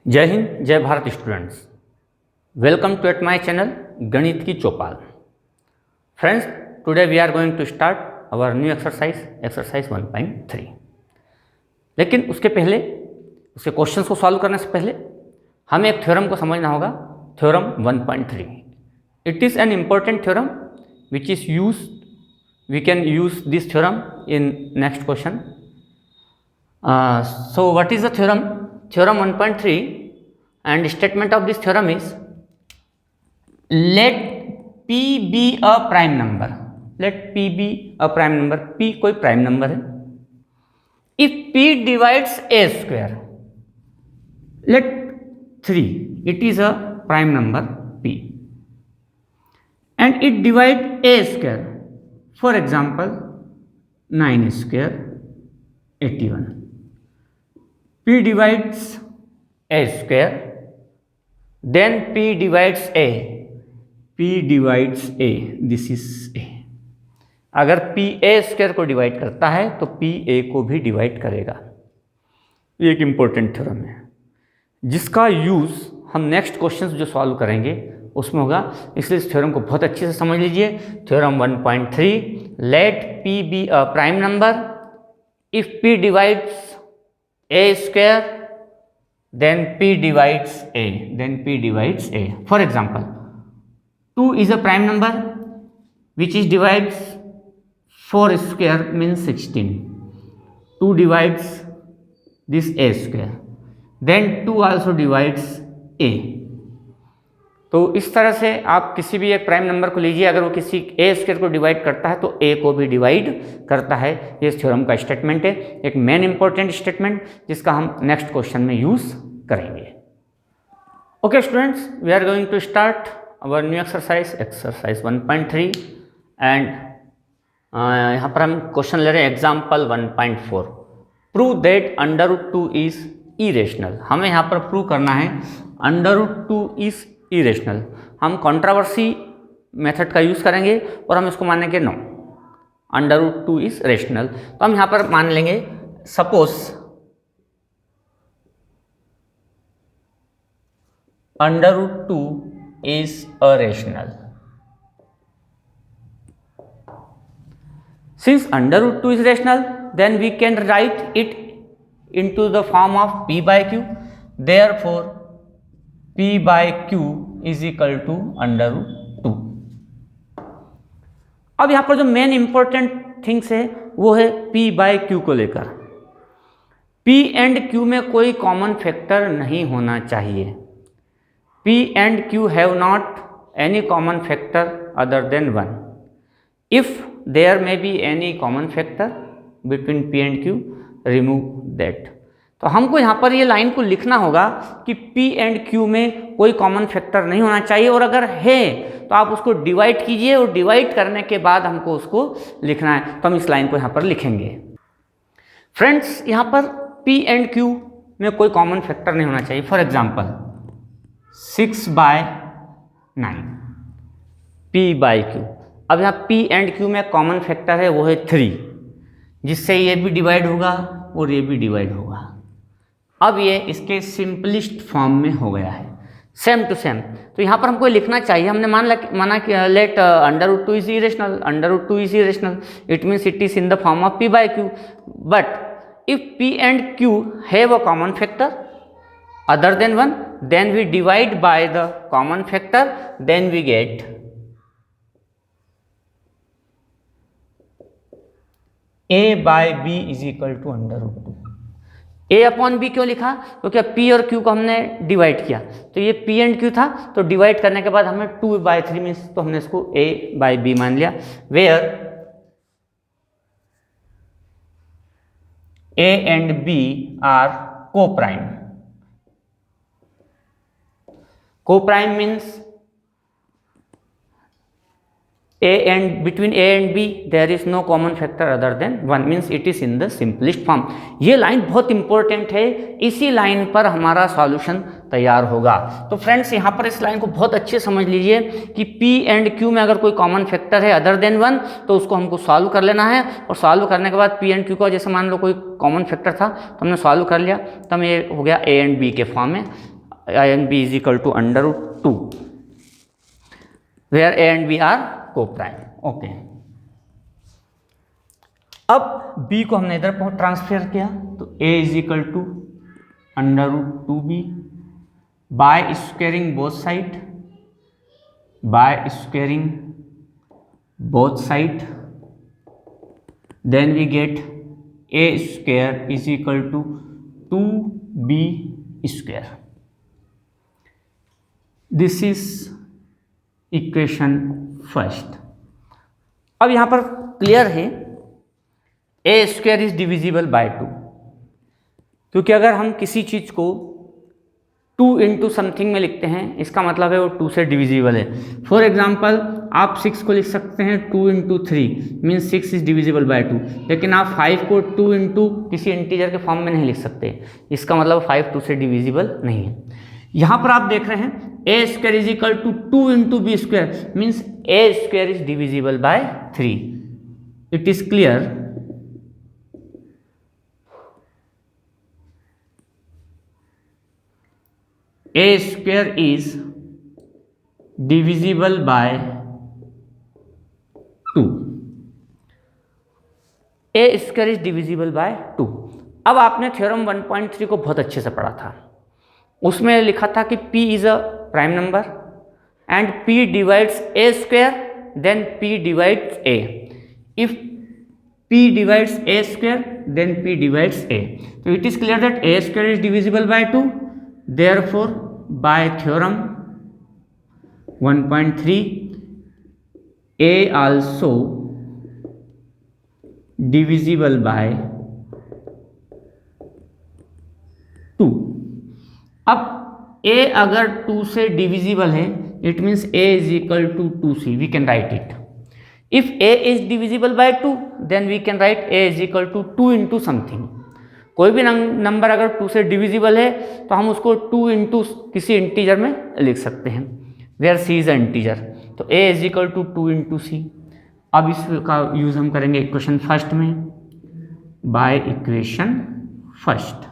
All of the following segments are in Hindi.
जय हिंद, जय Bharat students. Welcome to at my channel गणित की चौपाल। Friends, today we are going to start our new exercise 1.3। लेकिन उसके पहले, उसके क्वेश्चंस को सॉल्व करने से पहले हमें एक थ्योरम को समझना होगा। Theorem 1.3, it is an important theorem which is use, we can use this theorem in next question. So what is the theorem? Theorem 1.3 and statement of this theorem is, let P be a prime number. Let P be a prime number. P कोई prime number है. If P divides a square, let 3, it is a prime number P, and it divides a square. For example, 9 square 81. P divides a square, then P divides a. P divides a, this is a. अगर P a स्क्वायर को डिवाइड करता है तो P a को भी डिवाइड करेगा। ये एक इम्पोर्टेंट थ्योरम है जिसका यूज़ हम नेक्स्ट क्वेश्चंस जो सॉल्व करेंगे उसमें होगा, इसलिए इस थ्योरम को बहुत अच्छे से समझ लीजिए। Theorem 1.3, let P be a prime number if P divides a square, then P divides a, then P divides a. For example, 2 is a prime number which is divides 4 square means 16. 2 divides this a square, then 2 also divides a. तो इस तरह से आप किसी भी एक प्राइम नंबर को लीजिए, अगर वो किसी ए स्क्वायर को डिवाइड करता है तो ए को भी डिवाइड करता है। ये इस थ्योरम का स्टेटमेंट है, एक मेन इंपॉर्टेंट स्टेटमेंट जिसका हम नेक्स्ट क्वेश्चन में यूज करेंगे। Okay students, we are going to start our new exercise 1.3 and यहाँ पर हम क्वेश्चन ले रहे हैं example 1.4। Prove that √2 is irrational. हमें यहाँ पर प्रूव करना है √2 इज इरेशनल। हम कंट्रोवर्सी मेथड का यूज़ करेंगे और हम इसको मानेंगे नो, √2 इज रेशनल। तो हम यहाँ पर मान लेंगे suppose √2 is a rational. Since √2 is rational, then we can write it into the form of P by Q. Therefore, P by Q is equal to √2. अब यहाँ पर जो मेन इंपॉर्टेंट थिंग्स है वो है P by Q को लेकर। P एंड Q में कोई कॉमन फैक्टर नहीं होना चाहिए। P and Q have not any common factor other than 1. If there may be any common factor between P and Q, remove that. तो हमको यहाँ पर ये लाइन को लिखना होगा कि P एंड Q में कोई कॉमन फैक्टर नहीं होना चाहिए, और अगर है तो आप उसको डिवाइड कीजिए और डिवाइड करने के बाद हमको उसको लिखना है। तो हम इस लाइन को यहाँ पर लिखेंगे। फ्रेंड्स, यहाँ पर P एंड Q में कोई कॉमन फैक्टर नहीं होना चाहिए। For example 6/9 P by Q। अब यहाँ P एंड Q में कॉमन फैक्टर है वो है 3, जिससे ये भी डिवाइड होगा और ये भी डिवाइड होगा। अब ये इसके सिंपलिस्ट फॉर्म में हो गया है, सेम टू सेम। तो यहाँ पर हमको लिखना चाहिए, हमने माना कि let √2 is irrational, √2 is irrational, it means it is in the form of P by Q। But if P and Q have a common factor other than 1, then we divide by the common factor, then we get A by B is equal to √2। A upon B क्यों लिखा? क्योंकि अब P और Q को हमने डिवाइड किया, तो ये P एंड Q था, तो डिवाइड करने के बाद हमें 2/3 मीन्स तो हमने इसको A by B मान लिया, where A and B are coprime. Co-prime means between A and B there is no common factor other than 1, means it is in the simplest form। ये लाइन बहुत इंपॉर्टेंट है, इसी लाइन पर हमारा सॉल्यूशन तैयार होगा। तो फ्रेंड्स, यहाँ पर इस लाइन को बहुत अच्छे समझ लीजिए कि P एंड Q में अगर कोई कॉमन फैक्टर है अदर देन 1 तो उसको हमको सॉल्व कर लेना है, और सॉल्व करने के बाद P एंड Q का जैसे मान लो कोई कॉमन फैक्टर था तो हमने सॉल्व कर लिया, तो हमें ये हो गया A एंड B के फॉर्म में। A and B is equal to under root 2 where A and B are co-prime. Okay, अब B को हमने इधर ट्रांसफर किया तो A is equal to under root 2B by squaring both side then we get A square is equal to 2B square. This is equation first. अब यहां पर क्लियर है A square is divisible by 2, क्योंकि अगर हम किसी चीज को 2 इंटू समथिंग में लिखते हैं इसका मतलब है वो 2 से डिविजिबल है. फॉर एग्जाम्पल आप 6 को लिख सकते हैं 2 into 3 means 6 is divisible by 2, लेकिन आप 5 को 2 इंटू किसी इंटीजर के फॉर्म में नहीं लिख सकते, इसका मतलब 5 2 से डिविजिबल नहीं है. यहां पर आप देख रहे हैं a square is equal to 2 into b square means a square is divisible by 3. It is clear. A square is divisible by 2. A square is divisible by 2. अब आपने थ्योरम 1.3 को बहुत अच्छे से पढ़ा था. उसमें लिखा था कि P is a prime number and P divides A square, then P divides A. If P divides A square, then P divides A. So it is clear that A square is divisible by 2. Therefore, by theorem 1.3, A also divisible by 2. अब A अगर 2 से डिविजिबल है it means A is equal to 2C. We can write it. If A is divisible by 2, then we can write A is equal to 2 into something. कोई भी नंबर अगर 2 से डिविजिबल है तो हम उसको 2 इंटू किसी इंटीजर में लिख सकते हैं where c is a integer. तो a is equal to 2 into c. अब इसका यूज हम करेंगे इक्वेशन फर्स्ट में. बाय इक्वेशन फर्स्ट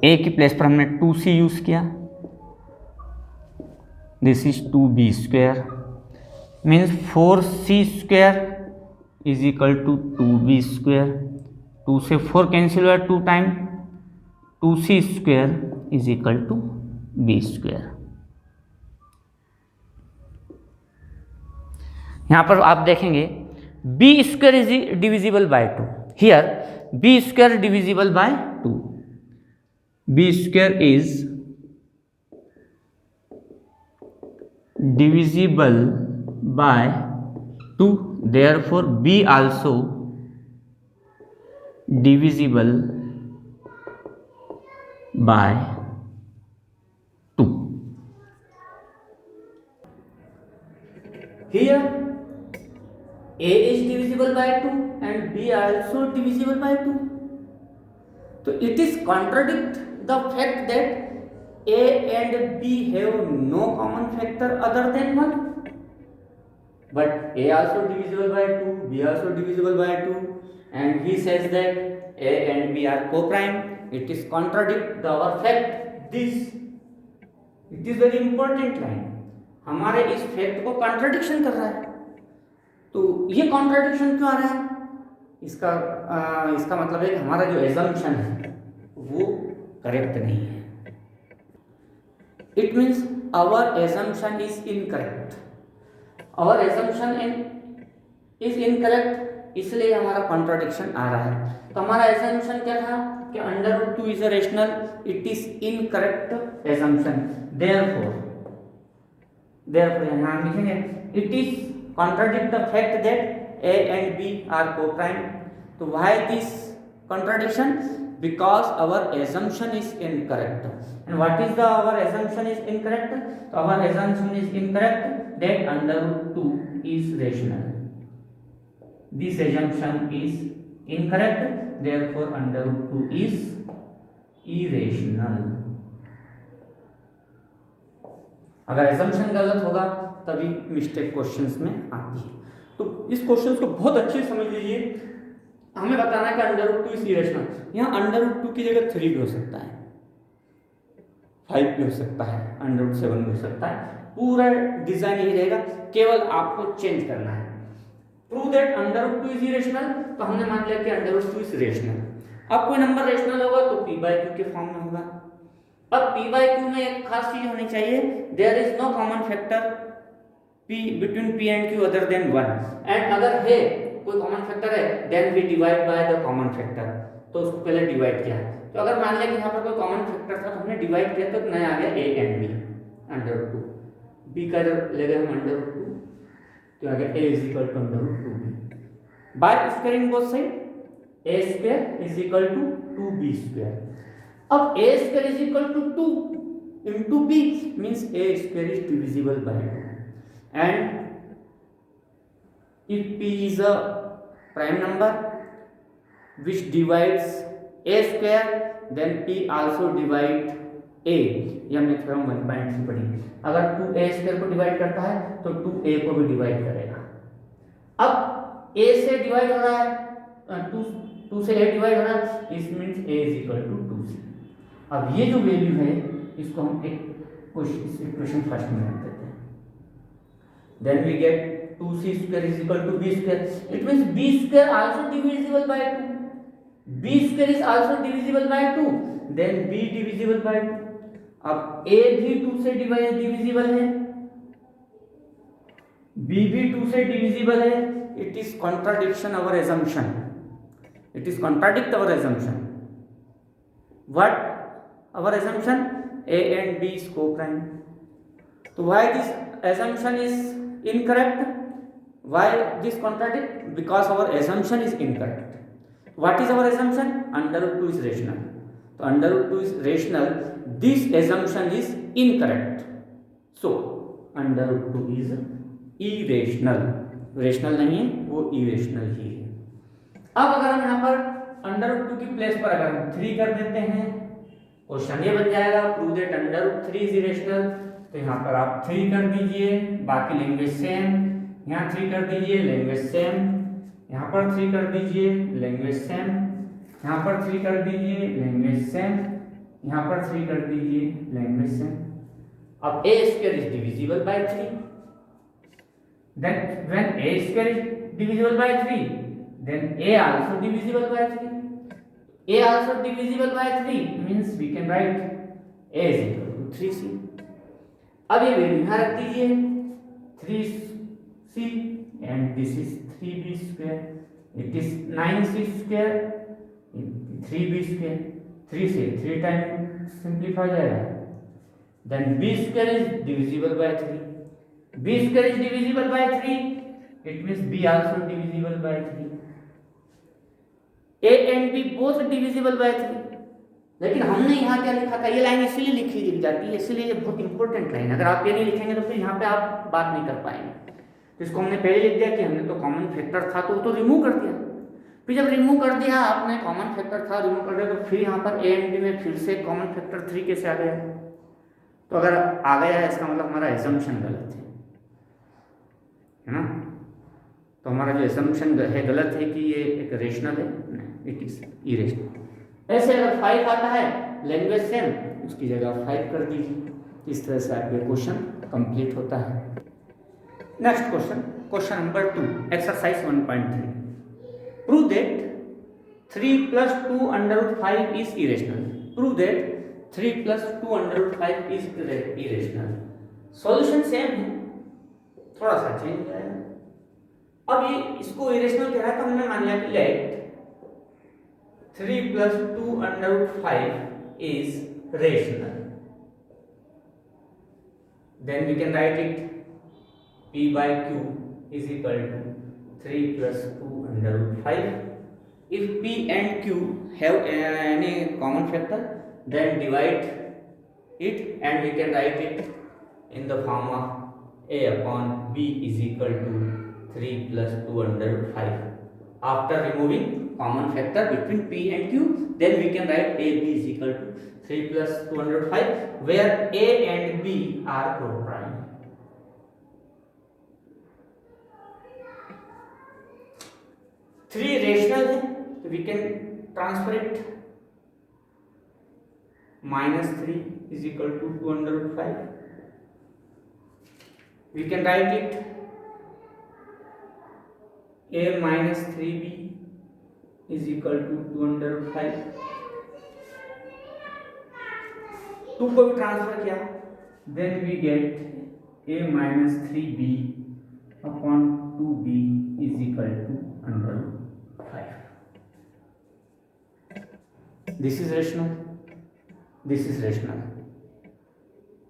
a की प्लेस पर हमने 2c यूज किया. This is 2b square means 4c square is equal to 2b square. 2 से 4 कैंसिल हुआ 2 time. 2c square is equal to b square. यहां पर आप देखेंगे b square is divisible by 2. Here b square divisible by 2. b square is divisible by 2. Therefore b also divisible by 2. Here A is divisible by 2 and B also divisible by 2. So it is contradict the fact that A and B have no common factor other than 1. But A also divisible by 2, B also divisible by 2. And he says that A and B are co-prime. It is contradict our fact. This it is very important line. हमारे इस फैक्ट को कॉन्ट्रडिक्शन कर रहा है. तो ये कॉन्ट्रडिक्शन क्यों आ रहा है? इसका मतलब है कि हमारा जो एजम्पशन है वो करेक्ट नहीं है. It means our assumption is incorrect. Our assumption is incorrect, इसलिए हमारा कॉन्ट्रडिक्शन आ रहा है. तो हमारा एजम्पशन क्या था कि under root 2 is a rational. It is incorrect assumption. Therefore यहां लिखेंगे it is contradict the fact that A and B are co-prime. तो why this contradiction? Because our assumption is incorrect. And what is our assumption is incorrect? So our assumption is incorrect that under root 2 is rational. This assumption is incorrect, therefore under root 2 is irrational. अगर assumption गलत होगा तभी मिस्टेक क्वेश्चंस में आती है. तो इस क्वेश्चंस को बहुत अच्छे से समझ लीजिए. हमें बताना है कि अंडर रूट 2 इज इरेशनल. यहाँ अंडर रूट 2 की जगह 3 भी हो सकता है. 5 भी हो सकता है, √7 भी हो सकता है। पूरा डिजाइन यही रहेगा, केवल आपको चेंज करना है। प्रूव दैट √2 इज इरेशनल, तो हमने मान लिया कि √2 इज रेशनल। अब कोई नंबर रेशनल होगा तो p/q के फॉर्म में होगा। अब p/q में एक खास चीज होनी चाहिए, there is no common factor p between p and q other than 1, and अगर है कोई कॉमन फैक्टर है then we divide by the common factor, तो उसको पहले डिवाइड किया। तो अगर मान लिया कि यहाँ पर कोई कॉमन फैक्टर था तो हमने डिवाइड किया, तो नया आ गया a एंड b √2, b का जब ले गए हम √2 तो आ गया a is equal to √2 by squaring both side, a square is equal to 2b square. अब a square is equal to 2 into b means a square is divisible by 2, and if p is a prime number which divides a square then p also divide a, ये हमने थ्योरम 1.3 पढ़ी। अगर 2a स्क्वायर को डिवाइड करता है तो 2a को भी डिवाइड करेगा। अब a से डिवाइड हो रहा है, 2 से a डिवाइड हो रहा है, इस means a is equal to 2c। अब ये जो वैल्यू है इसको हम एक इक्वेशन फर्स्ट में रख देते हैं, then we get 2c square is equal to b square, it means b square also divisible by 2, b square is also divisible by 2, then b divisible by 2। अब a भी 2 से डिविजिबल है, b भी 2 से डिविजिबल है, it is contradiction our assumption, it is contradict our assumption. What our assumption? A and B is co-prime. So why this assumption is incorrect? Why this contradict? Because our assumption is incorrect. What is our assumption? √2 is rational. So √2 is rational. This assumption is incorrect. So √2 is irrational. Rational नहीं है, वो irrational ही है। अब अगर हम यहाँ पर √2 की प्लेस पर अगर हम 3 कर देते हैं, क्वेश्चन ये बन जाएगा प्रूव दैट √3 इज इरेशनल। तो यहाँ पर आप 3 कर दीजिए, बाकी लैंग्वेज सेम, यहाँ 3 कर दीजिए, लैंग्वेज सेम, यहाँ पर 3 कर दीजिए, लैंग्वेज सेम, यहाँ पर 3 कर दीजिए, लैंग्वेज सेम, यहाँ पर 3 कर दीजिए, लैंग्वेज सेम। अब a square is divisible by 3, then when a square is divisible by 3 then a also divisible by 3, a also divisible by 3 means we can write a is equal to 3c। अब ये वैल्यू यहाँ रख दीजिए 3c and this is 3b square, it is 9c square 3b square, 3 से 3 टाइम सिंप्लीफाई जाएगा, then b square is divisible by 3, b square is divisible by 3, it means b also divisible by 3, a and b both divisible by 3। लेकिन हमने यहाँ क्या लिखा था, ये लाइन इसलिए लिखी जाती है, इसलिए ये बहुत इंपॉर्टेंट लाइन, अगर आप ये नहीं लिखेंगे तो फिर यहाँ पे आप बात नहीं कर पाएंगे। तो इसको हमने पहले लिख दिया कि हमने तो कॉमन फैक्टर था तो रिमूव कर दिया, फिर जब रिमूव कर दिया आपने, कॉमन फैक्टर था रिमूव कर दिया, तो फिर यहाँ पर a एंड b में फिर से कॉमन फैक्टर 3 कैसे आ गया? तो अगर आ गया है इसका मतलब हमारा एजम्पशन गलत है ना। तो हमारा जो एजम्पशन है गलत है कि ये एक रेशनल है, इट इज इरेशनल। ऐसे अगर 5 आता है लैंग्वेज सेम, उसकी जगह 5 कर दीजिए, इस तरह से आपका क्वेश्चन कंप्लीट होता है। Next question, question number 2, exercise 1.3, prove that 3 + 2 √5 is irrational. Prove that 3 + 2 √5 is irrational. Solution same है, थोड़ा सा चेंज है। अब ये इसको इरेशनल कह रहा है तो हमने मान लिया कि late 3 + 2 √5 is rational, then we can write it p/q is equal to 3 + 2 √5। if p and q have any common factor then divide it and we can write it in the form of a/b is equal to 3 + 2 √5। after removing common factor between p and q then we can write ab is equal to 3 + 2 √5 where a and b are co-prime। Three rational है तो we can transfer it -3 is equal to 2 under root 5. We can write it a minus 3b is equal to 2 under root 5. 2 को भी ट्रांसफर किया, then we get a minus 3b upon 2b is equal to under root 5. This is rational. This is rational.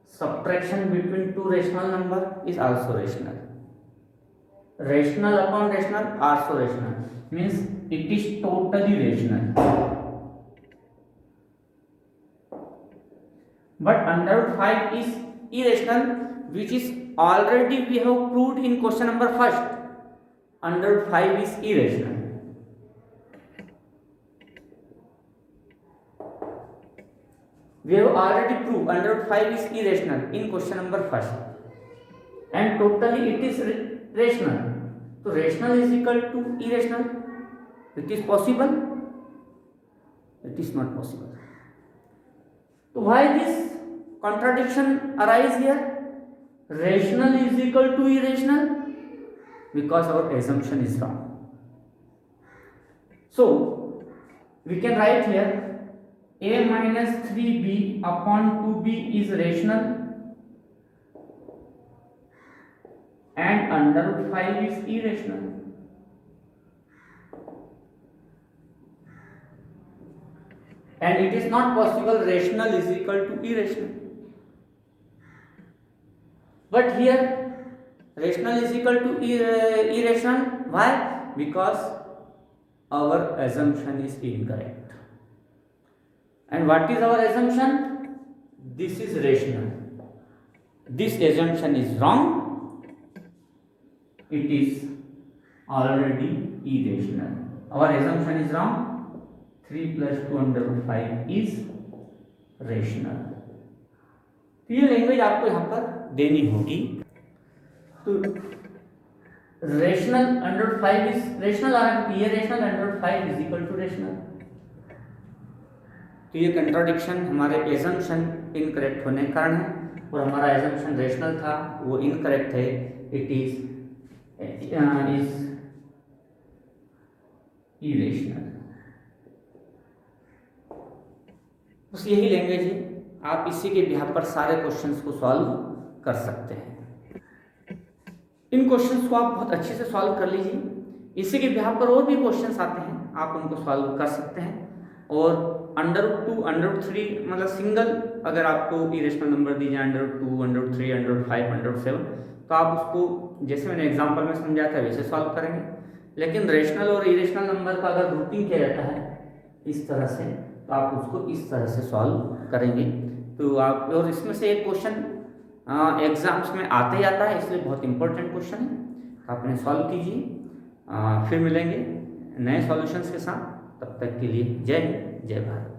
Subtraction between two rational number is also rational. Rational upon rational also rational, means it is totally rational. But under root 5 is irrational, which is already we have proved in question number first. Under root 5 is irrational. We have already proved under root 5 is irrational in question number first, and totally it is rational. So rational is equal to irrational. It is possible? It is not possible. So why this contradiction arise here? Rational is equal to irrational, because our assumption is wrong. So we can write here a minus 3b upon 2b is rational and under root 5 is irrational. And it is not possible rational is equal to irrational. But here rational is equal to irrational. Why? Because our assumption is incorrect. And what is our assumption? This is rational. This assumption is wrong. It is already irrational. Our assumption is wrong. 3 plus 2 under root 5 is rational. तो ये लैंग्वेज आपको यहाँ पर देनी होगी. तो rational under root 5 is rational आ रहा है, ये rational under root 5 is equal to rational. तो ये कंट्राडिक्शन हमारे एजम्पशन इनकरेक्ट होने के कारण है, और हमारा एजम्पशन रेशनल था वो इनकरेक्ट है. It is irrational. बस यही लैंग्वेज है. आप इसी के बिहाफ पर सारे क्वेश्चंस को सॉल्व कर सकते हैं. इन क्वेश्चंस को आप बहुत अच्छे से सॉल्व कर लीजिए. इसी के बिहाफ पर और भी क्वेश्चंस आते हैं, आप उनको सॉल्व कर सकते हैं. और अंडर रूट 2 अंडर रूट 3 मतलब सिंगल अगर आपको इरेशनल नंबर दी जाए under root 2 under root 3 under root 5 under root 7, तो आप उसको जैसे मैंने एग्जांपल में समझाया था वैसे सॉल्व करेंगे. लेकिन रेशनल और इरेशनल नंबर का अगर ग्रुपिंग किया जाता है इस तरह से, तो आप उसको इस तरह से सॉल्व करेंगे. तो आप, और इसमें से एक क्वेश्चन एग्जाम्स में आते ही आता है, इसलिए बहुत इंपॉर्टेंट क्वेश्चन है. आप इन्हें सॉल्व कीजिए. फिर मिलेंगे नए सॉल्यूशंस के साथ. तब तक के लिए जय हिंद, जय भारत.